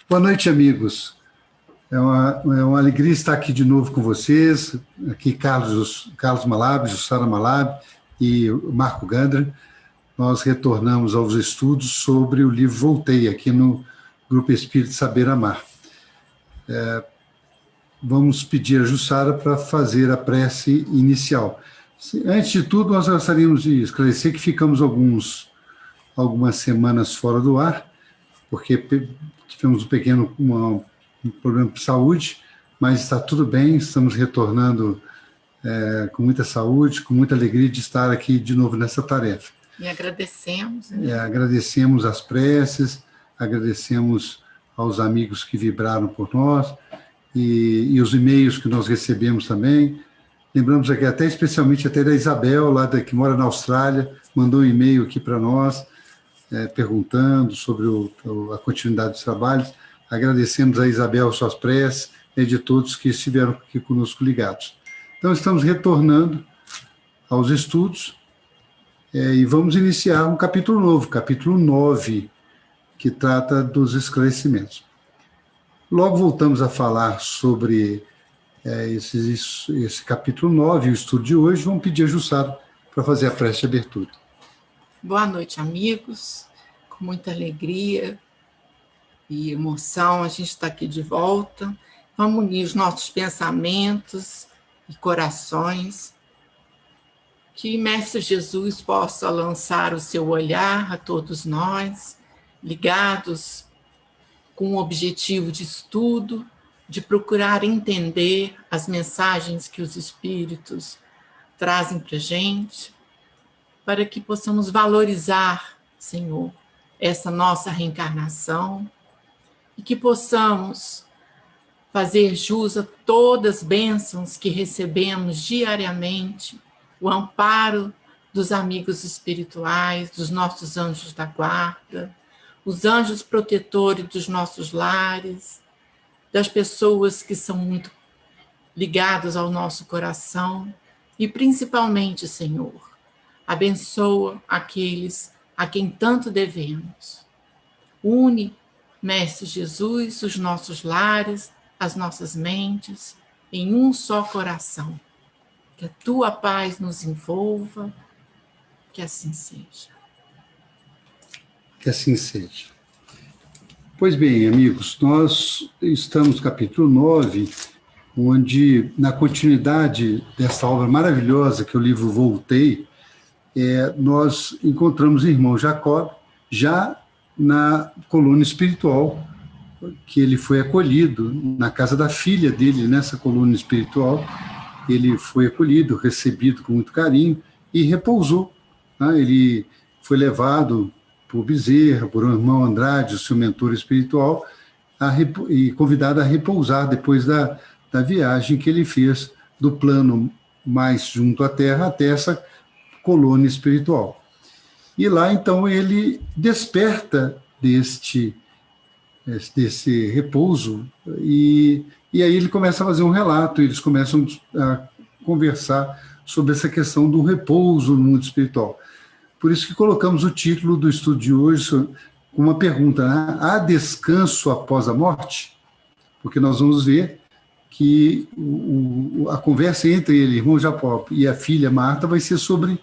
Boa noite, amigos. É uma alegria estar aqui de novo com vocês. Aqui Carlos Malab, Jussara Malab e o Marco Gandra. Nós retornamos aos estudos sobre o livro Voltei, aqui no Grupo Espírito Saber Amar. Vamos pedir a Jussara para fazer a prece inicial. Antes de tudo, nós gostaríamos de esclarecer que ficamos algumas semanas fora do ar, porque tivemos um problema de saúde, mas está tudo bem, estamos retornando com muita saúde, com muita alegria de estar aqui de novo nessa tarefa. E agradecemos. Agradecemos as preces, agradecemos aos amigos que vibraram por nós e os e-mails que nós recebemos também. Lembramos aqui especialmente da Isabel, que mora na Austrália, mandou um e-mail aqui para nós, perguntando sobre a continuidade dos trabalhos. Agradecemos a Isabel suas preces e de todos que estiveram aqui conosco ligados. Então, estamos retornando aos estudos e vamos iniciar um capítulo novo, capítulo 9, que trata dos esclarecimentos. Logo voltamos a falar sobre esse capítulo 9, o estudo de hoje. Vamos pedir a Jussara para fazer a prece de abertura. Boa noite, amigos. Com muita alegria e emoção, a gente está aqui de volta. Vamos unir os nossos pensamentos e corações. Que Mestre Jesus possa lançar o seu olhar a todos nós, ligados com o objetivo de estudo, de procurar entender as mensagens que os Espíritos trazem para a gente, para que possamos valorizar, Senhor, essa nossa reencarnação e que possamos fazer jus a todas as bênçãos que recebemos diariamente, o amparo dos amigos espirituais, dos nossos anjos da guarda, os anjos protetores dos nossos lares, das pessoas que são muito ligadas ao nosso coração e, principalmente, Senhor, abençoa aqueles a quem tanto devemos. Une, Mestre Jesus, os nossos lares, as nossas mentes, em um só coração. Que a tua paz nos envolva, que assim seja. Que assim seja. Pois bem, amigos, nós estamos no capítulo 9, onde, na continuidade dessa obra maravilhosa que é o livro Voltei, nós encontramos o irmão Jacob já na coluna espiritual, que ele foi acolhido na casa da filha dele, nessa coluna espiritual. Ele foi acolhido, recebido com muito carinho e repousou. Ele foi levado por Bezerra, por um irmão Andrade, o seu mentor espiritual, e convidado a repousar depois da viagem que ele fez do plano mais junto à Terra até essa colônia espiritual. E lá, então, ele desperta desse repouso e aí ele começa a fazer um relato, eles começam a conversar sobre essa questão do repouso no mundo espiritual. Por isso que colocamos o título do estudo de hoje com uma pergunta, né? Há descanso após a morte? Porque nós vamos ver que a conversa entre ele, irmão Jacob, e a filha Marta vai ser sobre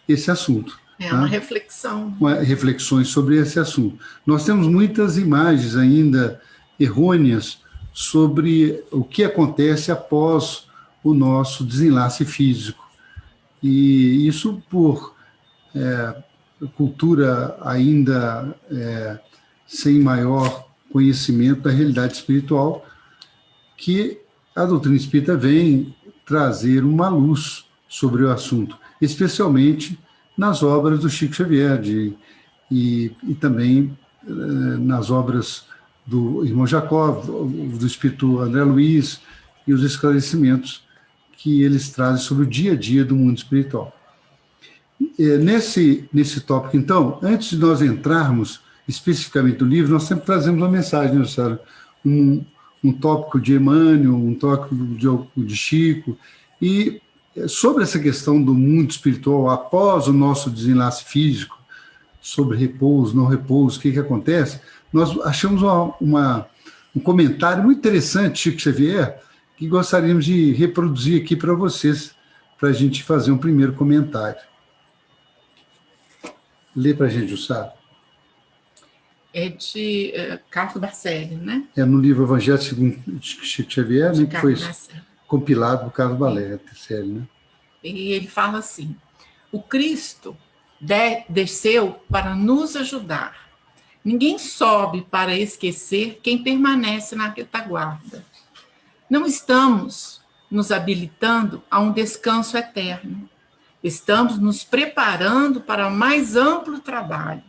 esse assunto. Uma reflexão. Reflexões sobre esse assunto. Nós temos muitas imagens ainda errôneas sobre o que acontece após o nosso desenlace físico. E isso por cultura ainda sem maior conhecimento da realidade espiritual, que a doutrina espírita vem trazer uma luz sobre o assunto, especialmente nas obras do Chico Xavier e também nas obras do irmão Jacob, do espírito André Luiz, e os esclarecimentos que eles trazem sobre o dia a dia do mundo espiritual. Nesse tópico, então, antes de nós entrarmos especificamente no livro, nós sempre trazemos uma mensagem, né, um tópico de Emmanuel, um tópico de Chico, e sobre essa questão do mundo espiritual após o nosso desenlace físico, sobre repouso, não repouso, o que acontece, nós achamos um comentário muito interessante, Chico Xavier, que gostaríamos de reproduzir aqui para vocês, para a gente fazer um primeiro comentário. Lê para a gente, Jussara. É de Carlos Bacelli, né? É no livro Evangelho segundo Chico Xavier, né, que foi Bacelli. compilado por Carlos Bacelli, né? E ele fala assim: o Cristo desceu para nos ajudar. Ninguém sobe para esquecer quem permanece na retaguarda. Não estamos nos habilitando a um descanso eterno. Estamos nos preparando para mais amplo trabalho.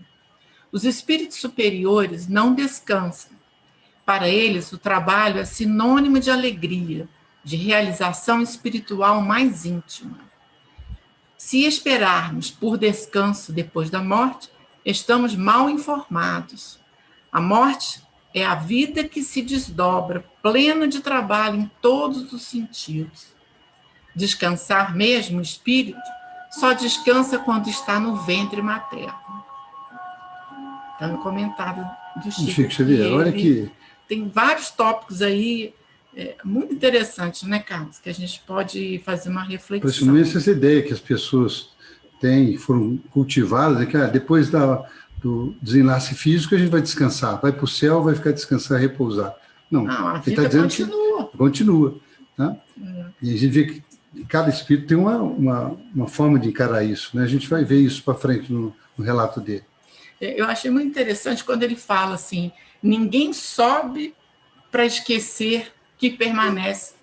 Os espíritos superiores não descansam. Para eles, o trabalho é sinônimo de alegria, de realização espiritual mais íntima. Se esperarmos por descanso depois da morte, estamos mal informados. A morte é a vida que se desdobra, plena de trabalho em todos os sentidos. Descansar mesmo o espírito só descansa quando está no ventre materno. Está no comentário do Chico Xavier. Olha que... Tem vários tópicos aí muito interessantes, né, Carlos? Que a gente pode fazer uma reflexão. Principalmente essa ideia que as pessoas têm, foram cultivadas, é que depois do desenlace físico a gente vai descansar, vai para o céu, vai ficar descansar, repousar. Não, a ele vida está dizendo continua. Que continua. Tá? E a gente vê que cada espírito tem uma forma de encarar isso, né? A gente vai ver isso para frente no relato dele. Eu achei muito interessante quando ele fala assim: ninguém sobe para esquecer quem permanece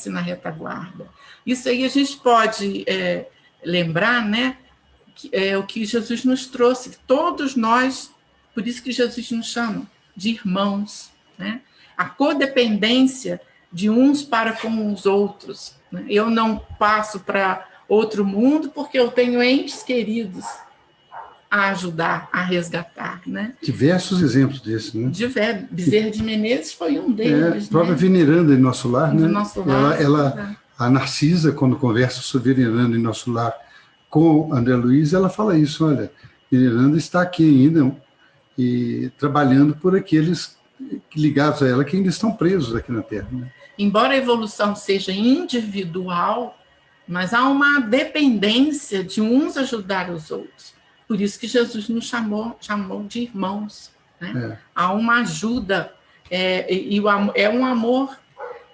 na retaguarda. Isso aí a gente pode lembrar, né? Que é o que Jesus nos trouxe. Todos nós, por isso que Jesus nos chama de irmãos, né? A codependência de uns para com os outros. Né? Eu não passo para outro mundo porque eu tenho entes queridos a ajudar, a resgatar, né? Diversos exemplos desses, né? Bezerra de Menezes foi um deles. A própria Veneranda em Nosso Lar, né? Nosso Lar, a Narcisa, quando conversa sobre Veneranda em Nosso Lar com André Luiz, ela fala isso: olha, Veneranda está aqui ainda e trabalhando por aqueles ligados a ela que ainda estão presos aqui na Terra, né? Embora a evolução seja individual, mas há uma dependência de uns ajudar os outros. Por isso que Jesus nos chamou de irmãos, né? Há uma ajuda, é um amor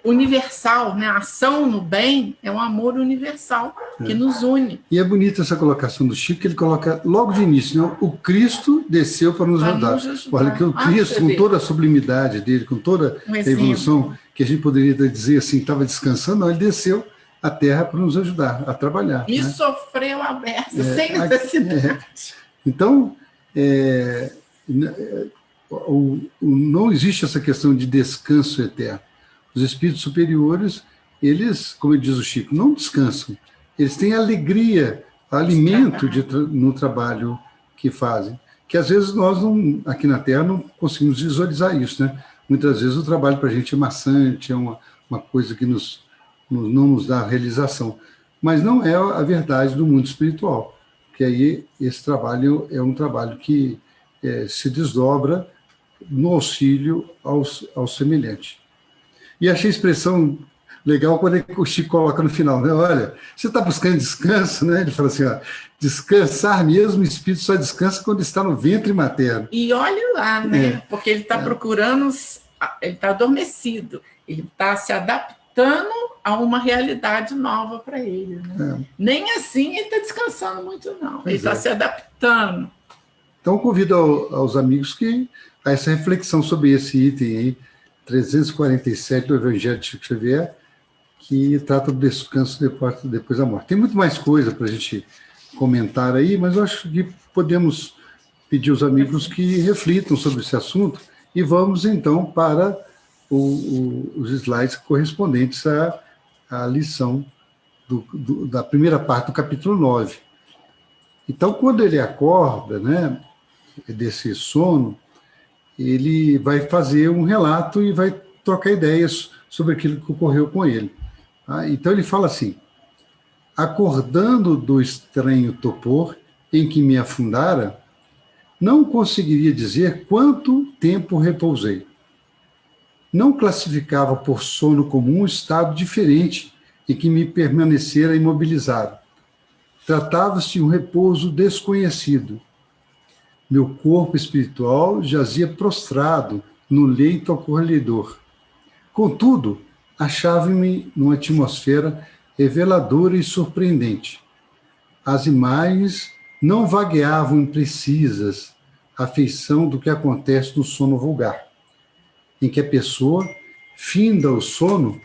universal, né? A ação no bem é um amor universal que nos une. E é bonita essa colocação do Chico, que ele coloca logo de início, né? O Cristo desceu para nos ajudar. Olha, que o Cristo, com toda a sublimidade dele, com toda a evolução, que a gente poderia dizer assim, estava descansando, não, ele desceu a Terra para nos ajudar a trabalhar. E né? sofreu a beça, sem necessidade. Então, não existe essa questão de descanso eterno. Os espíritos superiores, eles, como diz o Chico, não descansam. Eles têm alegria, alimento no trabalho que fazem. Que às vezes nós, aqui na Terra, não conseguimos visualizar isso, né? Muitas vezes o trabalho para a gente é maçante, é uma coisa que não nos dá realização. Mas não é a verdade do mundo espiritual. Que aí esse trabalho é um trabalho que se desdobra no auxílio ao semelhante. E achei a expressão legal quando o Chico coloca no final, né? Olha, você está buscando descanso, né? Ele fala assim, ó, descansar mesmo, o espírito só descansa quando está no ventre materno. E olha lá, né? Porque ele está procurando, ele está adormecido, ele está se adaptando a uma realidade nova para ele. Né? Nem assim ele está descansando muito, não. Ele está se adaptando. Então, convido aos amigos a essa reflexão sobre esse item aí, 347 do Evangelho de Chico Xavier, que trata do descanso depois da morte. Tem muito mais coisa para a gente comentar aí, mas eu acho que podemos pedir aos amigos que reflitam sobre esse assunto e vamos, então, para os slides correspondentes à lição da primeira parte do capítulo 9. Então, quando ele acorda, né, desse sono, ele vai fazer um relato e vai trocar ideias sobre aquilo que ocorreu com ele. Então ele fala assim: acordando do estranho torpor em que me afundara, não conseguiria dizer quanto tempo repousei. não classificava por sono comum um estado diferente em que me permanecera imobilizado. Tratava-se de um repouso desconhecido. Meu corpo espiritual jazia prostrado no leito acolhedor. Contudo, achava-me numa atmosfera reveladora e surpreendente. As imagens não vagueavam imprecisas, à feição do que acontece no sono vulgar, em que a pessoa, finda o sono,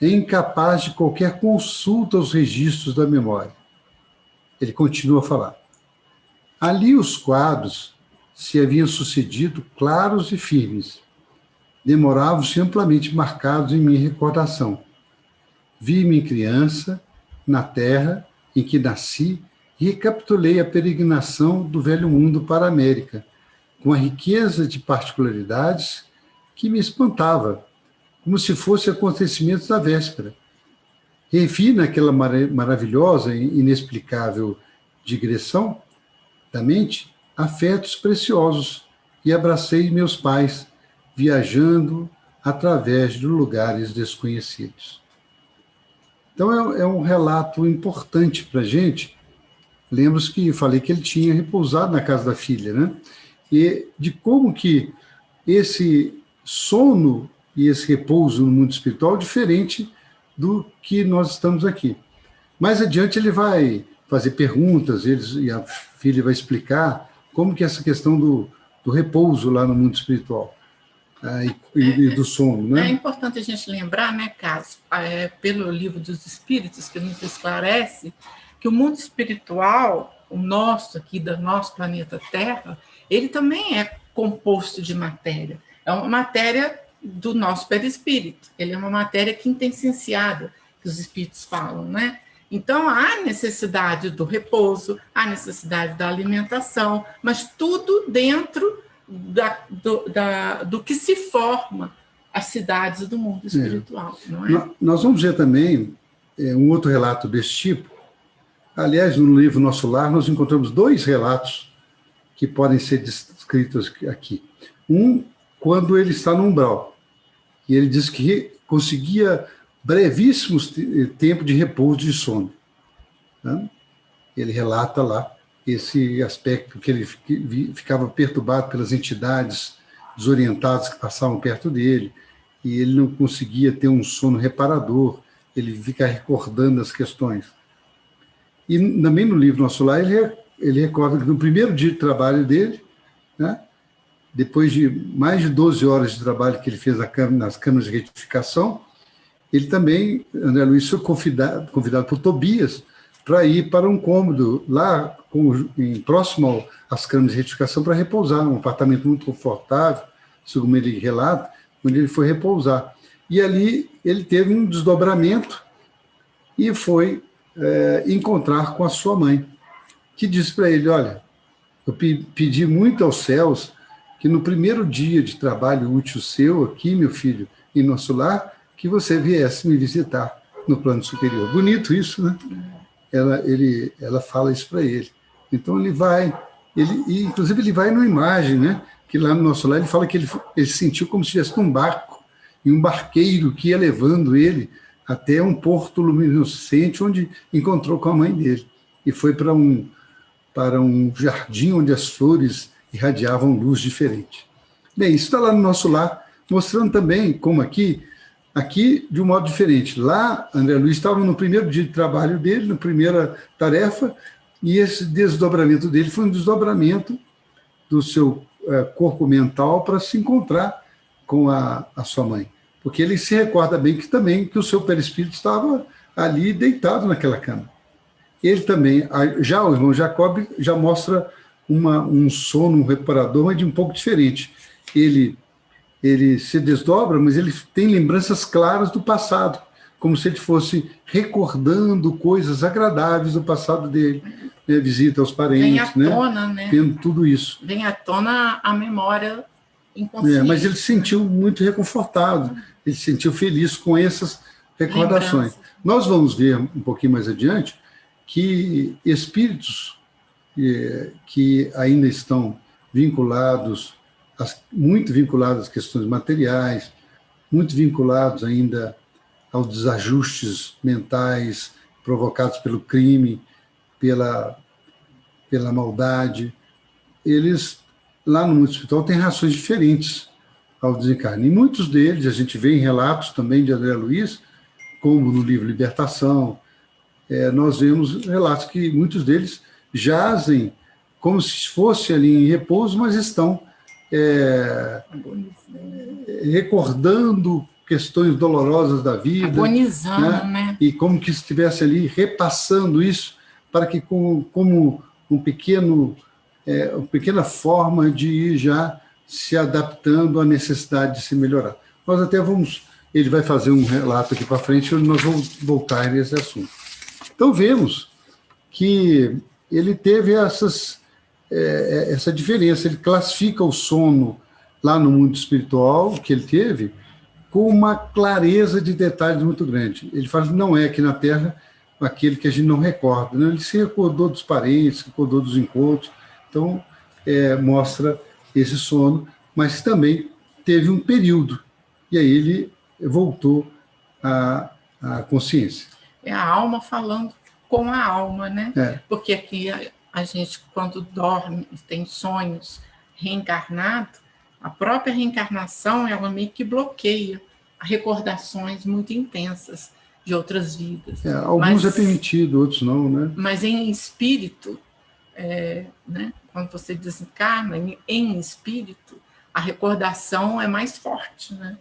é incapaz de qualquer consulta aos registros da memória. Ele continua a falar. Ali os quadros se haviam sucedido claros e firmes. Demoravam-se amplamente marcados em minha recordação. Vi-me criança, na terra em que nasci, e recapitulei a peregrinação do velho mundo para a América, com a riqueza de particularidades que me espantava, como se fossem acontecimentos da véspera. Revi naquela maravilhosa e inexplicável digressão da mente afetos preciosos e abracei meus pais, viajando através de lugares desconhecidos. Então é um relato importante para a gente. Lembro-se que falei que ele tinha repousado na casa da filha, né? E de como que esse sono e esse repouso no mundo espiritual é diferente do que nós estamos aqui. Mais adiante ele vai fazer perguntas, e a filha vai explicar como que é essa questão do repouso lá no mundo espiritual e do sono, né? É importante a gente lembrar, né, Cássio, pelo Livro dos Espíritos, que nos esclarece que o mundo espiritual, o nosso aqui, do nosso planeta Terra, ele também é composto de matéria. É uma matéria do nosso perispírito. Ele é uma matéria quintessenciada, que os espíritos falam, né? Então, há necessidade do repouso, há necessidade da alimentação, mas tudo dentro do que se forma as cidades do mundo espiritual, não é? Nós vamos ver também um outro relato desse tipo. Aliás, no livro Nosso Lar, nós encontramos 2 relatos que podem ser descritos aqui. Um, quando ele está no umbral, e ele diz que conseguia brevíssimos tempos de repouso de sono. Né? Ele relata lá esse aspecto que ele ficava perturbado pelas entidades desorientadas que passavam perto dele, e ele não conseguia ter um sono reparador, ele fica recordando as questões. E também no livro Nosso Lar, ele recorda que no primeiro dia de trabalho dele, né, depois de mais de 12 horas de trabalho que ele fez nas câmaras de retificação, ele também, André Luiz, foi convidado por Tobias para ir para um cômodo lá próximo às câmaras de retificação para repousar, um apartamento muito confortável, segundo ele relata, onde ele foi repousar. E ali ele teve um desdobramento e foi encontrar com a sua mãe, que disse para ele, olha, eu pedi muito aos céus que no primeiro dia de trabalho útil seu aqui, meu filho, em Nosso Lar, que você viesse me visitar no plano superior. Bonito isso, né? Ela fala isso para ele. Então inclusive ele vai numa imagem, né? Que lá no Nosso Lar ele fala que ele sentiu como se estivesse num barco, e um barqueiro que ia levando ele até um porto luminescente, onde encontrou com a mãe dele. E foi para um jardim onde as flores irradiavam luz diferente. Bem, isso está lá no Nosso Lar, mostrando também como aqui de um modo diferente. Lá, André Luiz estava no primeiro dia de trabalho dele, na primeira tarefa, e esse desdobramento dele foi um desdobramento do seu corpo mental para se encontrar com a sua mãe. Porque ele se recorda bem que o seu perispírito estava ali deitado naquela cama. Ele também, já o irmão Jacob já mostra um sono reparador, mas de um pouco diferente. Ele se desdobra, mas ele tem lembranças claras do passado, como se ele fosse recordando coisas agradáveis do passado dele, né? Visita aos parentes, vem à tona, né? Tendo tudo isso. Vem à tona a memória inconsciente. Mas ele se sentiu muito reconfortado, ele se sentiu feliz com essas recordações. Nós vamos ver um pouquinho mais adiante que espíritos que ainda estão muito vinculados às questões materiais, muito vinculados ainda aos desajustes mentais provocados pelo crime, pela maldade. Eles, lá no mundo espiritual, têm reações diferentes ao desencarne. E muitos deles, a gente vê em relatos também de André Luiz, como no livro Libertação, nós vemos relatos que muitos deles jazem como se fosse ali em repouso, mas estão recordando questões dolorosas da vida. Agonizando, né? E como que estivesse ali repassando isso para que, como uma pequena forma de ir já se adaptando à necessidade de se melhorar. Nós até ele vai fazer um relato aqui para frente, onde nós vamos voltar nesse assunto. Então, vemos que ele teve essa diferença, ele classifica o sono lá no mundo espiritual, que ele teve, com uma clareza de detalhes muito grande. Ele fala que não é aqui na Terra aquele que a gente não recorda, né? Ele se recordou dos parentes, recordou dos encontros, então mostra esse sono, mas também teve um período, e aí ele voltou à consciência. É a alma falando com a alma, né? Porque aqui a gente, quando dorme, tem sonhos reencarnados, a própria reencarnação, ela meio que bloqueia recordações muito intensas de outras vidas. Alguns é permitido, outros não, né? Mas em espírito, né? Quando você desencarna, em espírito, a recordação é mais forte, né?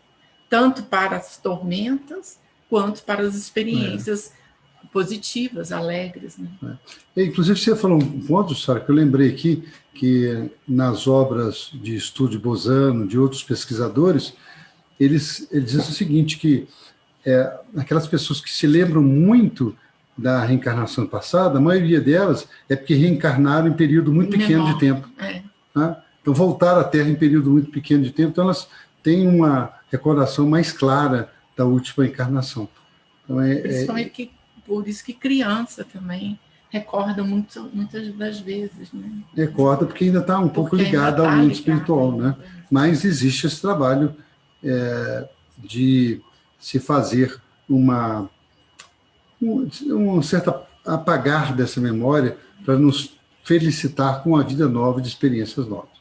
Tanto para as tormentas, quanto para as experiências positivas, alegres. Né? Inclusive, você falou um ponto, Sara, que eu lembrei aqui, que nas obras de Estúdio Bozano, de outros pesquisadores, eles dizem o seguinte, que aquelas pessoas que se lembram muito da reencarnação passada, a maioria delas é porque reencarnaram em período muito pequeno de tempo. Né? Então, voltaram à Terra em período muito pequeno de tempo, então elas têm uma recordação mais clara da última encarnação. Então, por isso que criança também recorda muitas das vezes. Né? Recorda porque ainda está um pouco ligada ao mundo espiritual. Né? Mas existe esse trabalho de se fazer um certo apagar dessa memória para nos felicitar com a vida nova, de experiências novas.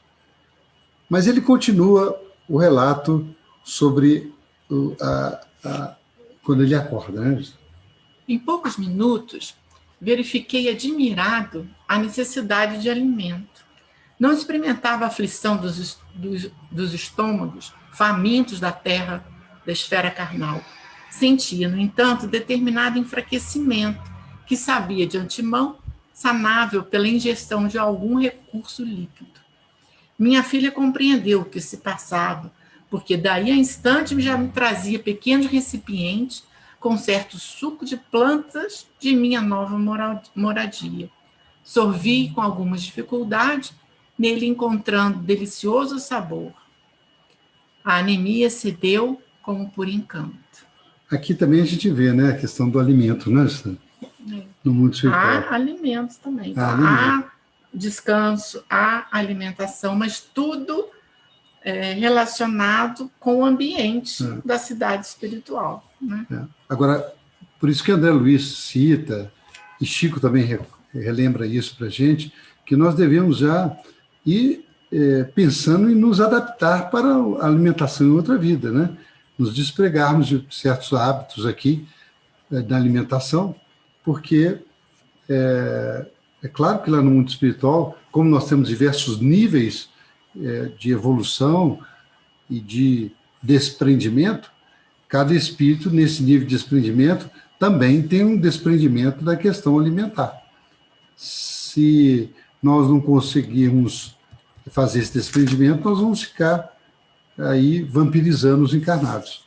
Mas ele continua o relato sobre quando ele acorda, né? Em poucos minutos, verifiquei admirado a necessidade de alimento. Não experimentava a aflição dos estômagos famintos da terra, da esfera carnal. Sentia, no entanto, determinado enfraquecimento, que sabia de antemão sanável pela ingestão de algum recurso líquido. Minha filha compreendeu o que se passava, porque daí a instante já me trazia pequenos recipientes com certo suco de plantas de minha nova moradia. Sorvi com alguma dificuldade, nele encontrando delicioso sabor. A anemia cedeu como por encanto. Aqui também a gente vê, né, a questão do alimento, né, no mundo espiritual. Há alimentos também. Há descanso, há alimentação, mas tudo relacionado com o ambiente da cidade espiritual. Né? Agora, por isso que André Luiz cita, e Chico também relembra isso para a gente, que nós devemos já ir pensando em nos adaptar para a alimentação em outra vida, né? Nos despregarmos de certos hábitos aqui da alimentação, porque é claro que lá no mundo espiritual, como nós temos diversos níveis de evolução e de desprendimento, cada espírito, nesse nível de desprendimento, também tem um desprendimento da questão alimentar. Se nós não conseguirmos fazer esse desprendimento, nós vamos ficar aí vampirizando os encarnados.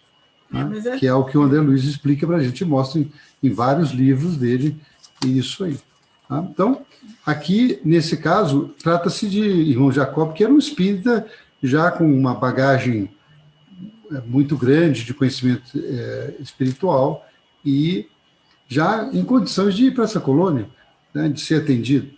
Né? Que é o que o André Luiz explica para a gente, mostra em vários livros dele isso aí. Tá? Então, aqui, nesse caso, trata-se de irmão Jacob, que era um espírita já com uma bagagem muito grande de conhecimento espiritual e já em condições de ir para essa colônia, né, de ser atendido.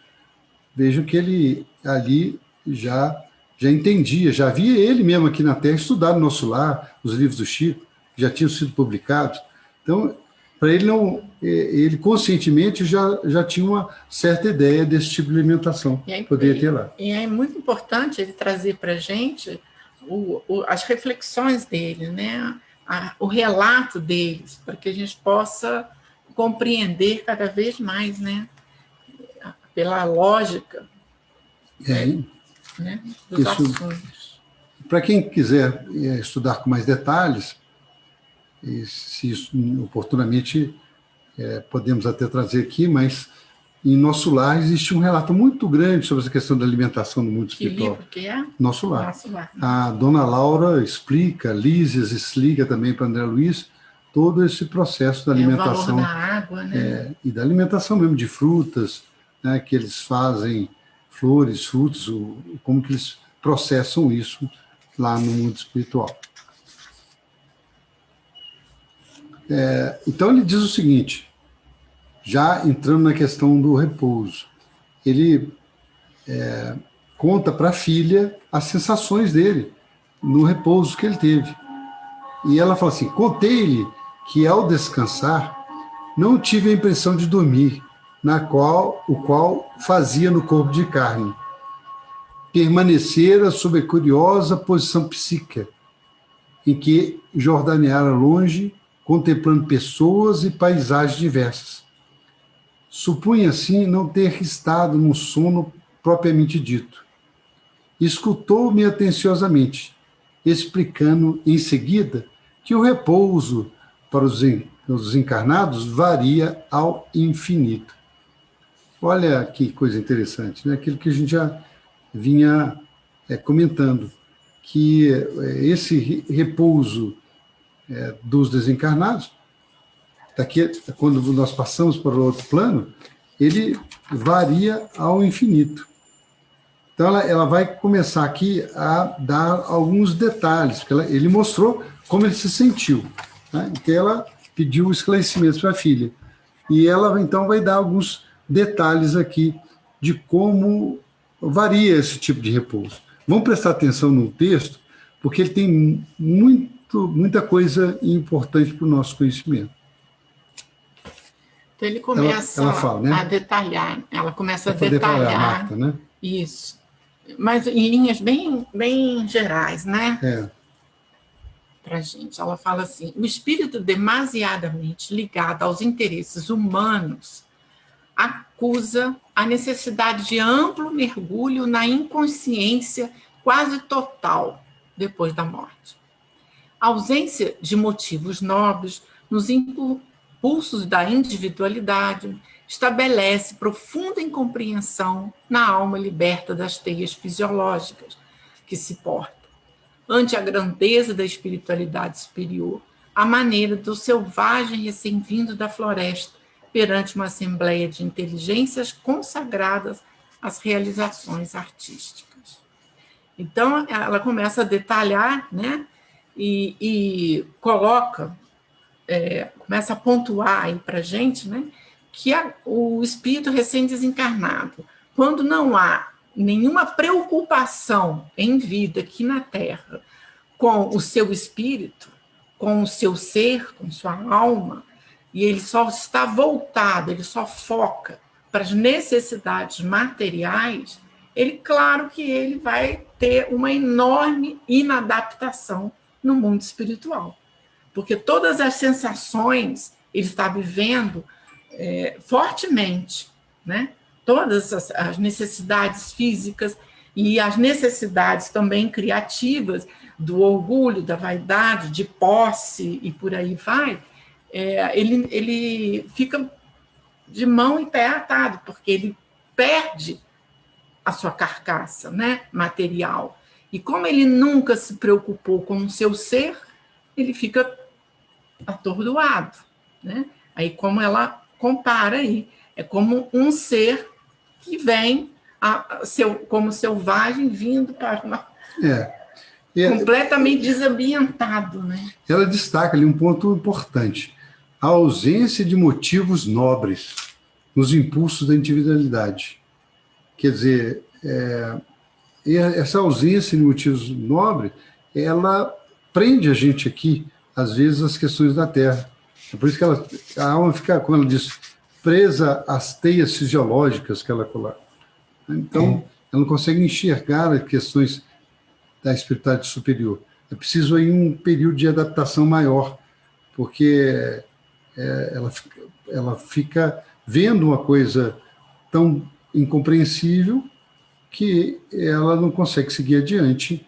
Vejam que ele ali já entendia, já via ele mesmo aqui na Terra estudar no nosso lar, os livros do Chico, já tinham sido publicados. Então, para ele não, ele conscientemente já tinha uma certa ideia desse tipo de alimentação que poderia ter lá. E é muito importante ele trazer para a gente as reflexões dele, né? O relato deles, para que a gente possa compreender cada vez mais, né? Pela lógica, né? Dos assuntos. Para quem quiser estudar com mais detalhes, e se isso oportunamente podemos até trazer aqui, mas em Nosso Lar existe um relato muito grande sobre essa questão da alimentação no mundo espiritual. Que livro que é? Nosso Lar. Nosso Lar. A dona Laura explica, Lísias explica também para André Luiz todo esse processo da alimentação. O valor da água, né? E da alimentação mesmo de frutas, né, que eles fazem, flores, frutos, como que eles processam isso lá no mundo espiritual. Então ele diz o seguinte, já entrando na questão do repouso, ele conta para a filha as sensações dele no repouso que ele teve. E ela fala assim, contei-lhe que ao descansar não tive a impressão de dormir, o qual fazia no corpo de carne. Permanecera sob a curiosa posição psíquica, em que jordaneara longe, contemplando pessoas e paisagens diversas. Supunha, assim, não ter estado num sono propriamente dito. Escutou-me atenciosamente, explicando em seguida que o repouso para os encarnados varia ao infinito. Olha que coisa interessante, né? Aquilo que a gente já vinha comentando, que esse repouso dos desencarnados, daqui, quando nós passamos para o outro plano, ele varia ao infinito. Então, ela vai começar aqui a dar alguns detalhes, porque ele mostrou como ele se sentiu, né? Então, ela pediu esclarecimentos para a filha. E ela, então, vai dar alguns detalhes aqui de como varia esse tipo de repouso. Vamos prestar atenção no texto, porque ele tem muita coisa importante para o nosso conhecimento. Então ele começa ela fala, né? a detalhar, ela começa a detalhar, Marta, né? Isso, mas em linhas bem gerais, né? Para a gente, ela fala assim, o espírito demasiadamente ligado aos interesses humanos acusa a necessidade de amplo mergulho na inconsciência quase total depois da morte. A ausência de motivos nobres nos impulsos da individualidade estabelece profunda incompreensão na alma liberta das teias fisiológicas que se porta, ante a grandeza da espiritualidade superior, à maneira do selvagem recém-vindo da floresta, perante uma assembleia de inteligências consagradas às realizações artísticas. Então, ela começa a detalhar, né, e coloca, começa a pontuar aí para a gente, né, que o espírito recém-desencarnado, quando não há nenhuma preocupação em vida aqui na Terra com o seu espírito, com o seu ser, com sua alma, e ele só está voltado, ele só foca para as necessidades materiais, claro que ele vai ter uma enorme inadaptação no mundo espiritual. Porque todas as sensações ele está vivendo fortemente, né? Todas as necessidades físicas e as necessidades também criativas, do orgulho, da vaidade, de posse e por aí vai, ele fica de mão e pé atado, porque ele perde a sua carcaça, né, material. E como ele nunca se preocupou com o seu ser, ele fica atordoado, né? Aí, como ela compara aí, é como um ser que vem como selvagem vindo para uma... completamente desambientado, né? Ela destaca ali um ponto importante. A ausência de motivos nobres nos impulsos da individualidade. Quer dizer, essa ausência de motivos nobres, ela prende a gente aqui às vezes, as questões da Terra. É por isso que a alma fica, como ela diz, presa às teias fisiológicas que ela coloca. Então, ela não consegue enxergar as questões da espiritualidade superior. É preciso aí um período de adaptação maior, porque ela fica vendo uma coisa tão incompreensível que ela não consegue seguir adiante.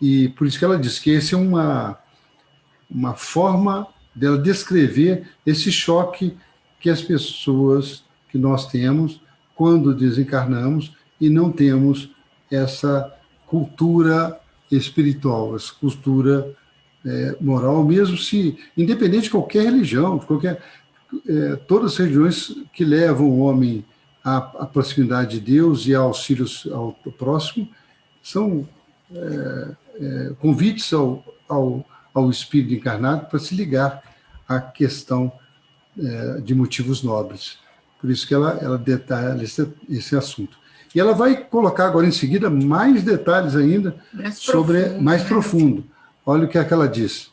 E por isso que ela diz que essa é uma forma dela descrever esse choque que as pessoas, que nós temos quando desencarnamos e não temos essa cultura espiritual, essa cultura moral, mesmo se, independente de qualquer religião, todas as religiões que levam o homem à proximidade de Deus e ao auxílio ao próximo, são convites ao espírito encarnado para se ligar à questão de motivos nobres. Por isso que ela detalha esse assunto. E ela vai colocar agora em seguida mais detalhes ainda mais profundo. Olha o que é que ela diz.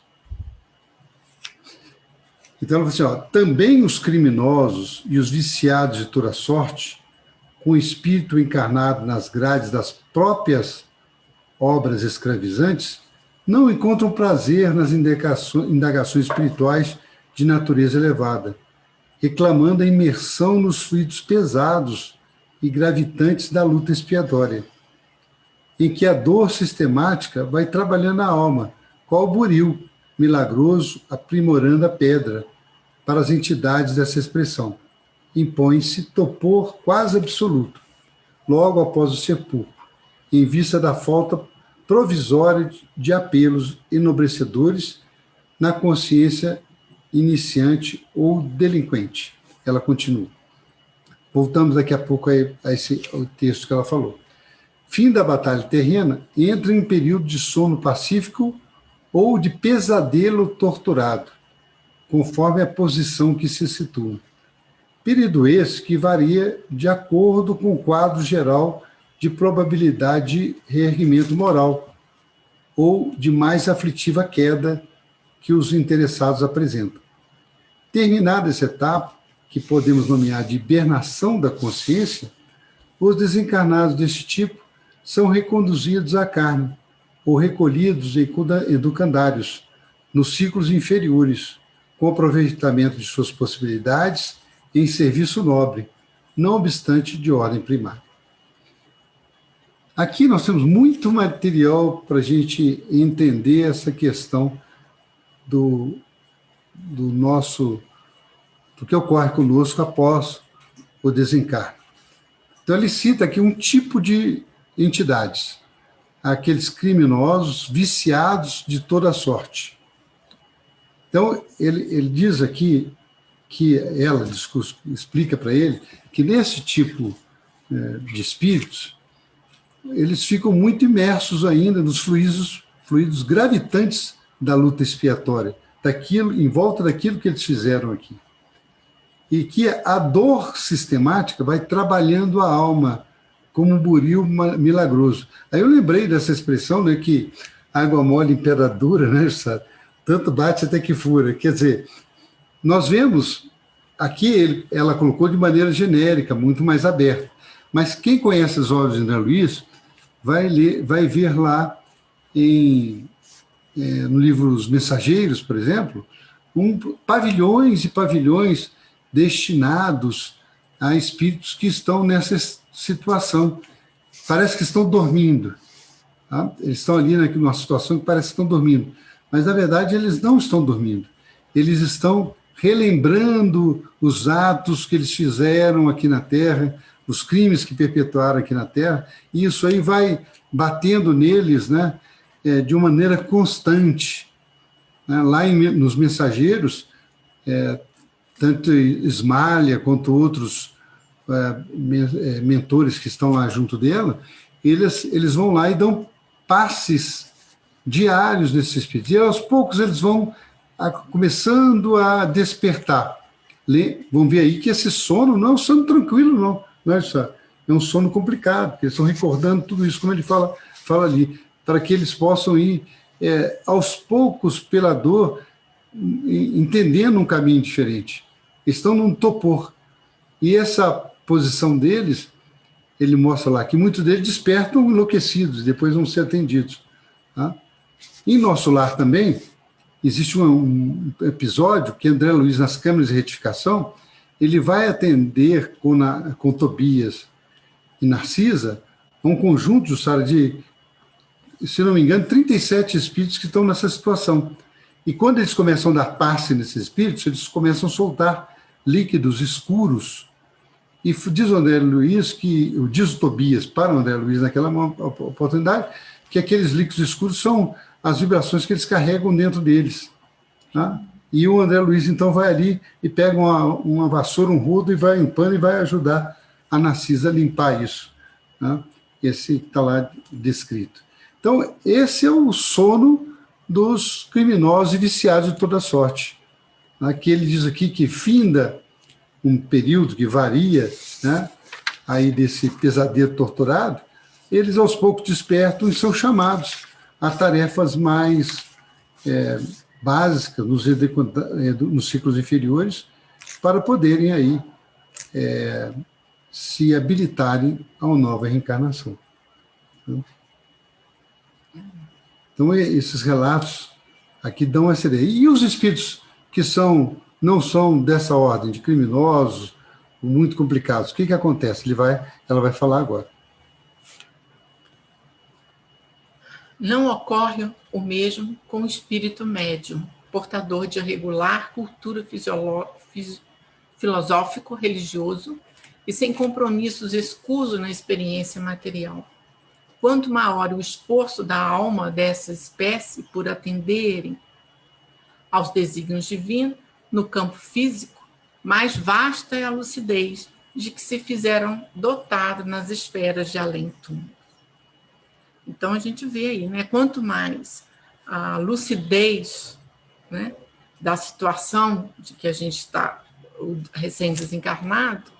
Então ela fala assim, também os criminosos e os viciados de toda sorte, com o espírito encarnado nas grades das próprias obras escravizantes, não encontram prazer nas indagações espirituais de natureza elevada, reclamando a imersão nos fluidos pesados e gravitantes da luta expiatória, em que a dor sistemática vai trabalhando a alma, qual o buril milagroso aprimorando a pedra. Para as entidades dessa expressão, impõe-se topor quase absoluto, logo após o sepulcro, em vista da falta provisória de apelos enobrecedores na consciência iniciante ou delinquente. Ela continua. Voltamos daqui a pouco a esse texto que ela falou. Fim da batalha terrena, entra em período de sono pacífico ou de pesadelo torturado, conforme a posição que se situa. Período esse que varia de acordo com o quadro geral de probabilidade de reerguimento moral ou de mais aflitiva queda que os interessados apresentam. Terminada essa etapa, que podemos nomear de hibernação da consciência, os desencarnados deste tipo são reconduzidos à carne ou recolhidos em educandários, nos ciclos inferiores, com aproveitamento de suas possibilidades em serviço nobre, não obstante de ordem primária. Aqui nós temos muito material para a gente entender essa questão do que ocorre conosco após o desencarne. Então ele cita aqui um tipo de entidades, aqueles criminosos viciados de toda sorte. Então, ele diz aqui que ela explica para ele que nesse tipo de espíritos, eles ficam muito imersos ainda nos fluidos gravitantes da luta expiatória, em volta daquilo que eles fizeram aqui. E que a dor sistemática vai trabalhando a alma como um buril milagroso. Aí eu lembrei dessa expressão, né, que água mole em pedra dura, né, sabe? Tanto bate até que fura. Quer dizer, nós vemos, aqui ela colocou de maneira genérica, muito mais aberta, mas quem conhece as obras de André Luiz vai ver lá no livro Os Mensageiros, por exemplo, pavilhões e pavilhões destinados a espíritos que estão nessa situação. Parece que estão dormindo. Tá? Eles estão ali numa situação que parece que estão dormindo. Mas, na verdade, eles não estão dormindo. Eles estão relembrando os atos que eles fizeram aqui na Terra, os crimes que perpetuaram aqui na Terra, e isso aí vai batendo neles, né, de uma maneira constante. Né? Lá nos Mensageiros, tanto Ismália quanto outros mentores que estão lá junto dela, eles vão lá e dão passes diários nesses espíritos. E aos poucos eles vão começando a despertar. Vão ver aí que esse sono não é um sono tranquilo, não é isso? É um sono complicado, porque eles estão recordando tudo isso, como ele fala ali, para que eles possam ir aos poucos pela dor, entendendo um caminho diferente. Estão num topor. E essa posição deles, ele mostra lá que muitos deles despertam enlouquecidos, depois vão ser atendidos. Tá? Em Nosso Lar também, existe um episódio que André Luiz, nas câmeras de retificação, ele vai atender com Tobias e Narcisa um conjunto, Jussara, de, se não me engano, 37 espíritos que estão nessa situação. E quando eles começam a dar passe nesses espíritos, eles começam a soltar líquidos escuros. E diz o André Luiz, diz o Tobias para o André Luiz naquela oportunidade, que aqueles líquidos escuros são as vibrações que eles carregam dentro deles. Tá? E o André Luiz, então, vai ali e pega uma vassoura, um rodo, e vai limpando e vai ajudar a Narcisa a limpar isso. Tá? Esse está lá descrito. Então, esse é o sono dos criminosos e viciados de toda sorte. Aqui ele diz aqui que finda um período que varia, né, aí desse pesadelo torturado, eles aos poucos despertam e são chamados a tarefas mais básicas nos ciclos inferiores para poderem aí se habilitarem a uma nova reencarnação. Então, esses relatos aqui dão essa ideia. E os espíritos que não são dessa ordem, de criminosos, muito complicados, o que acontece? Ela vai falar agora. Não ocorre o mesmo com o espírito médium, portador de regular cultura filosófico-religioso e sem compromissos escusos na experiência material. Quanto maior o esforço da alma dessa espécie por atenderem aos desígnios divinos no campo físico, mais vasta é a lucidez de que se fizeram dotar nas esferas de além-túmulo. Então, a gente vê aí, né? Quanto mais a lucidez, né, da situação de que a gente está recém-desencarnado,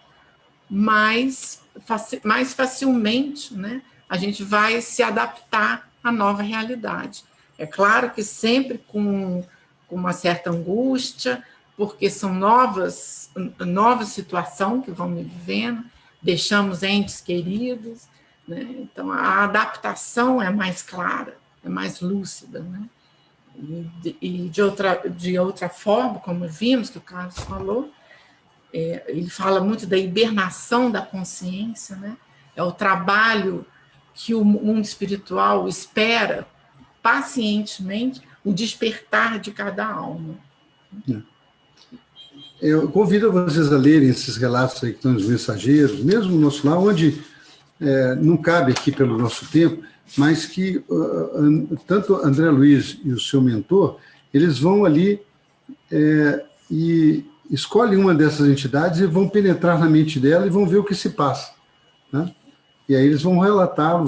mais facilmente, né, a gente vai se adaptar à nova realidade. É claro que sempre com uma certa angústia, porque são nova situação que vamos vivendo, deixamos entes queridos, né? Então a adaptação é mais clara, é mais lúcida, né? E de outra forma, como vimos, que o Carlos falou, ele fala muito da hibernação da consciência, né? É o trabalho que o mundo espiritual espera pacientemente o despertar de cada alma. Eu convido vocês a lerem esses relatos aí que estão nos mensageiros, mesmo no Nosso Lar, onde não cabe aqui pelo nosso tempo, mas que tanto André Luiz e o seu mentor, eles vão ali e escolhem uma dessas entidades e vão penetrar na mente dela e vão ver o que se passa. Né? E aí eles vão relatar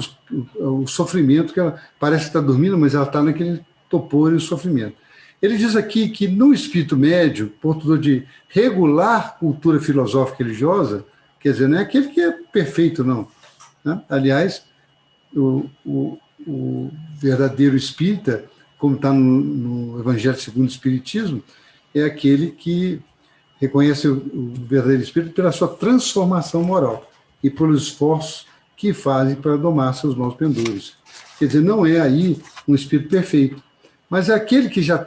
o sofrimento, que ela parece que está dormindo, mas ela está naquele topor e o sofrimento. Ele diz aqui que no espírito médio, portador de regular cultura filosófica e religiosa, quer dizer, não é aquele que é perfeito, não. Né? Aliás, o verdadeiro espírita, como está no Evangelho segundo o Espiritismo, é aquele que reconhece o verdadeiro espírito pela sua transformação moral e pelos esforços que fazem para domar seus maus pendores. Quer dizer, não é aí um espírito perfeito, mas é aquele que já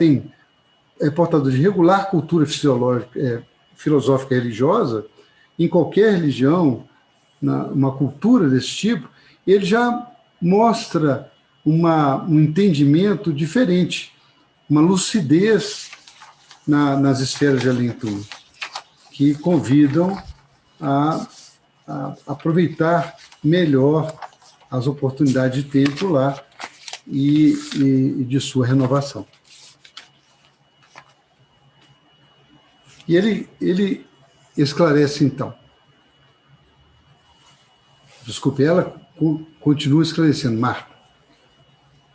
é portador de regular cultura filosófica e religiosa, em qualquer religião, uma cultura desse tipo, ele já mostra um entendimento diferente, uma lucidez nas esferas de além-túmulo, que convidam a aproveitar melhor as oportunidades de tempo lá e de sua renovação. E ele esclarece, então. Desculpe, ela continua esclarecendo, Marco.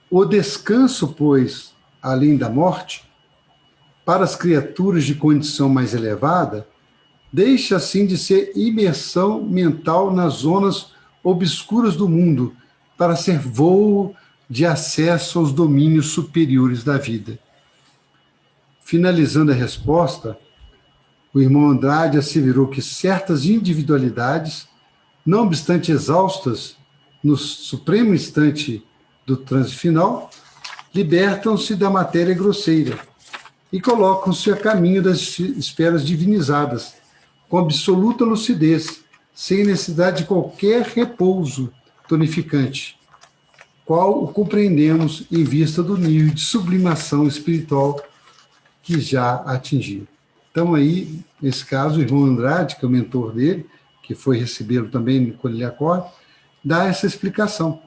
O descanso, pois, além da morte, para as criaturas de condição mais elevada, deixa, assim, de ser imersão mental nas zonas obscuras do mundo, para ser voo de acesso aos domínios superiores da vida. finalizando a resposta, o irmão Andrade asseverou que certas individualidades, não obstante exaustas no supremo instante do transe final, libertam-se da matéria grosseira e colocam-se a caminho das esferas divinizadas, com absoluta lucidez, sem necessidade de qualquer repouso tonificante, qual o compreendemos em vista do nível de sublimação espiritual que já atingiu. Então, aí, nesse caso, o irmão Andrade, que é o mentor dele, que foi recebê-lo também quando ele acorda, dá essa explicação,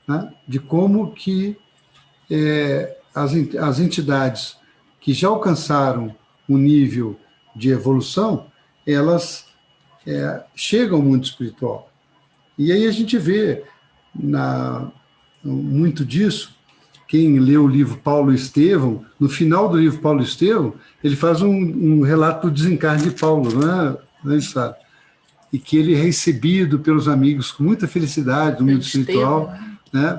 né, de como que as entidades que já alcançaram um nível de evolução, elas chegam ao mundo espiritual. E aí a gente vê muito disso. Quem lê o livro Paulo e Estevão, no final do livro Paulo e Estevão, ele faz um relato do desencarne de Paulo, não é isso, sabe? E que ele é recebido pelos amigos com muita felicidade no mundo espiritual, né?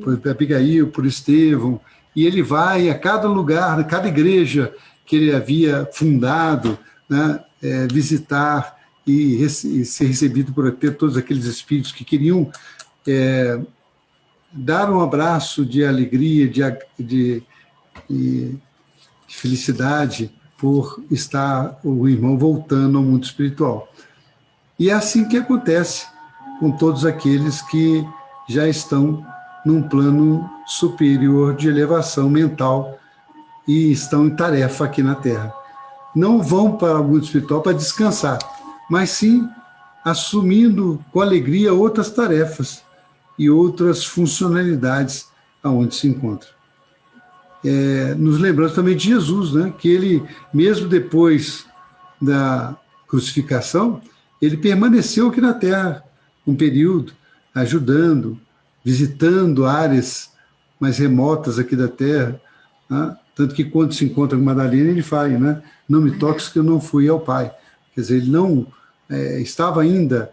Por Abigail, por Estevão, e ele vai a cada lugar, a cada igreja que ele havia fundado, né, visitar e ser recebido por todos aqueles espíritos que queriam dar um abraço de alegria, de felicidade por estar o irmão voltando ao mundo espiritual. E é assim que acontece com todos aqueles que já estão num plano superior de elevação mental e estão em tarefa aqui na Terra. Não vão para o mundo espiritual para descansar, mas sim assumindo com alegria outras tarefas e outras funcionalidades aonde se encontra. Nos lembramos também de Jesus, né? Que ele, mesmo depois da crucificação, ele permaneceu aqui na Terra um período, ajudando, visitando áreas mais remotas aqui da Terra, né? Tanto que quando se encontra com Madalena, ele fala, né? Não me toques que eu não fui ao Pai. Quer dizer, ele não estava ainda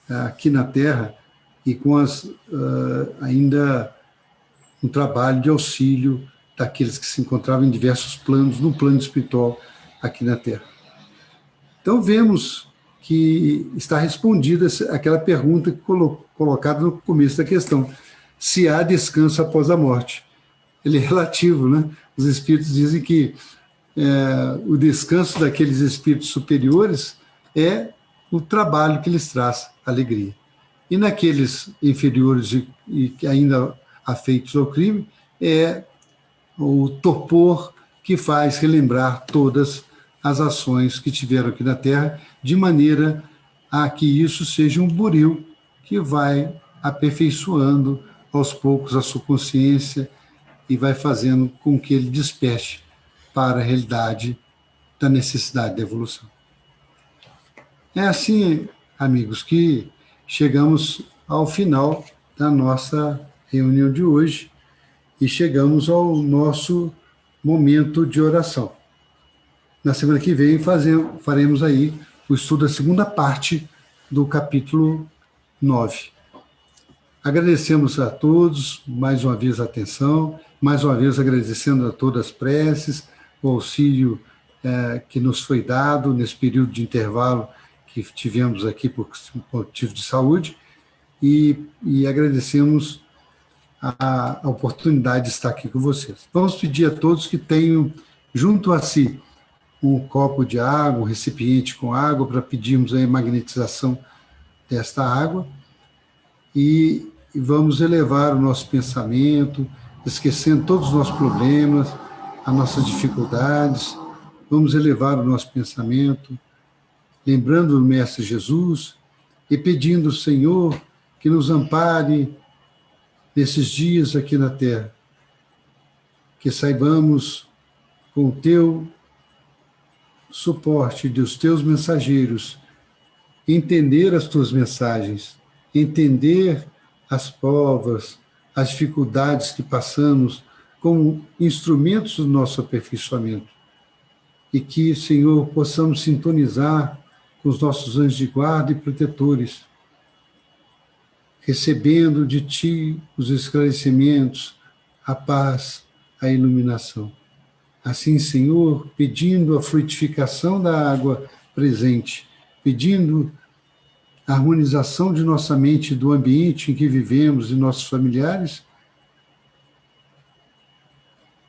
aqui na Terra e com ainda um trabalho de auxílio daqueles que se encontravam em diversos planos, no plano espiritual aqui na Terra. Então vemos que está respondida aquela pergunta colocada no começo da questão, se há descanso após a morte. Ele é relativo, né? Os espíritos dizem que o descanso daqueles espíritos superiores é o trabalho que lhes traz alegria. E naqueles inferiores e ainda afeitos ao crime, é o torpor que faz relembrar todas as ações que tiveram aqui na Terra, de maneira a que isso seja um buril que vai aperfeiçoando aos poucos a sua consciência e vai fazendo com que ele desperte para a realidade da necessidade da evolução. É assim, amigos, que chegamos ao final da nossa reunião de hoje e chegamos ao nosso momento de oração. Na semana que vem faremos aí o estudo da segunda parte do capítulo 9. Agradecemos a todos, mais uma vez, a atenção, mais uma vez agradecendo a todas as preces, o auxílio que nos foi dado nesse período de intervalo que tivemos aqui por motivo de saúde, e agradecemos a oportunidade de estar aqui com vocês. Vamos pedir a todos que tenham junto a si um copo de água, um recipiente com água, para pedirmos a magnetização desta água, e vamos elevar o nosso pensamento, esquecendo todos os nossos problemas, as nossas dificuldades, vamos elevar o nosso pensamento, lembrando do Mestre Jesus e pedindo ao Senhor que nos ampare nesses dias aqui na Terra, que saibamos, com o teu suporte dos teus mensageiros, entender as tuas mensagens, entender as provas, as dificuldades que passamos como instrumentos do nosso aperfeiçoamento. E que, Senhor, possamos sintonizar com os nossos anjos de guarda e protetores, recebendo de Ti os esclarecimentos, a paz, a iluminação. Assim, Senhor, pedindo a frutificação da água presente, pedindo a harmonização de nossa mente, do ambiente em que vivemos e nossos familiares,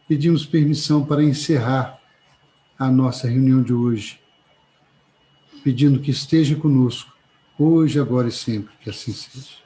pedimos permissão para encerrar a nossa reunião de hoje, pedindo que esteja conosco, hoje, agora e sempre, que assim seja.